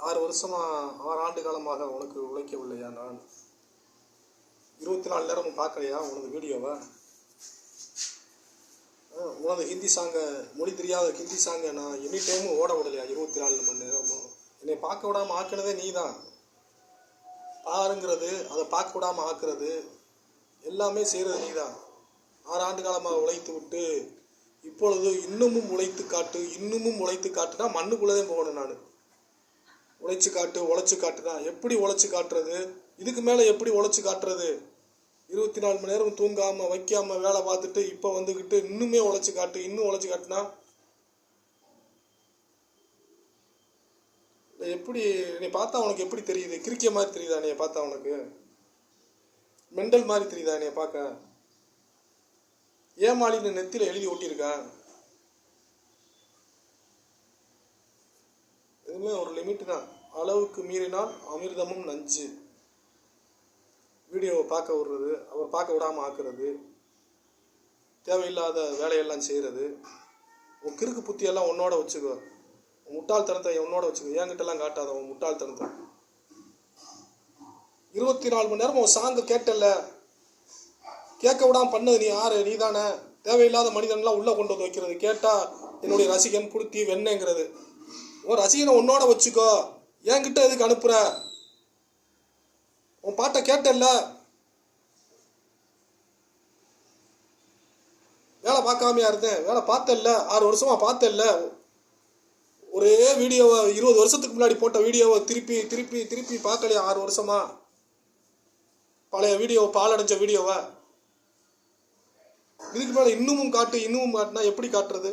6 வருஷமா 6 ஆண்டு காலமாக உனக்கு உழைக்கவில்லையா? நான் 24 நேரமும் பார்க்கலையா உனது வீடியோவை? உனது ஹிந்தி சாங்கை, மொழி தெரியாத ஹிந்தி சாங்கை நான் எனி டைமும் ஓட விடலையா 24 மணி நேரமும்? என்னை பார்க்க விடாமல் ஆக்கினதே நீ தான். பாருங்கிறது, அதை பார்க்க விடாமல் ஆக்குறது எல்லாமே செய்கிறது நீ தான். 6 ஆண்டு காலமாக உழைத்து விட்டு இப்பொழுது இன்னமும் உழைத்து காட்டு, இன்னமும் உழைத்து காட்டுனா மண்ணுக்குள்ளதே போகணும். நான் உழைச்சி காட்டு, உழைச்சி காட்டுனா எப்படி உழைச்சி காட்டுறது? இதுக்கு மேலே எப்படி உழைச்சி காட்டுறது? 24 மணி நேரம் தூங்காமல் வைக்காமல் வேலை பார்த்துட்டு இப்போ வந்துக்கிட்டு இன்னுமே உழைச்சி காட்டு, இன்னும் உழைச்சி காட்டுனா எப்படி? நீ பார்த்தா உனக்கு எப்படி தெரியுது? கிரிக்கெட் மாதிரி தெரியுதா? நீ பார்த்தா உனக்கு மெண்டல் மாதிரி தெரியுதா? நீ பார்க்க ஏமாளின்னு நெத்தியில் எழுதி ஓட்டியிருக்கா? எதுவுமே ஒரு லிமிட் தான். அளவுக்கு மீறினால் அமிர்தமும் நஞ்சு. வீடியோவை பார்க்க விடுறது, அவர் பார்க்க விடாமல் ஆக்குறது, தேவையில்லாத வேலையெல்லாம் செய்கிறது. உன் கிறுக்கு புத்தியெல்லாம் உன்னோட வச்சுக்கோ, உன் முட்டாள்தனத்தை உன்னோட வச்சுக்கோ. என்கிட்டலாம் காட்டாத உன் முட்டாள்தனத்தை. 24 மணி நேரம் உன் சாங்கை கேட்டல, கேட்க விடாமல் பண்ணது நீ யாரு? நீ தானே. தேவையில்லாத மனிதன்லாம் உள்ளே கொண்டு வந்து வைக்கிறது, கேட்டால் என்னுடைய ரசிகன் புடுத்தி வெண்ணங்கிறது. உன் ரசிகனை உன்னோட வச்சுக்கோ, என்கிட்ட எதுக்கு அனுப்புற? உன் பாட்டை கேட்டல்ல, வேலை பார்க்காமையா இருந்தேன்? வேலை பார்த்தல்ல, 6 வருஷமா பார்த்தல்ல. ஒரே வீடியோவை 20 வருஷத்துக்கு முன்னாடி போட்ட வீடியோவை திருப்பி திருப்பி திருப்பி பார்க்கலையா 6 வருஷமா? பழைய வீடியோவை, பாலடைஞ்ச வீடியோவை இதுக்கு மேலே இன்னமும் காட்டு, இன்னமும் காட்டுனா எப்படி காட்டுறது?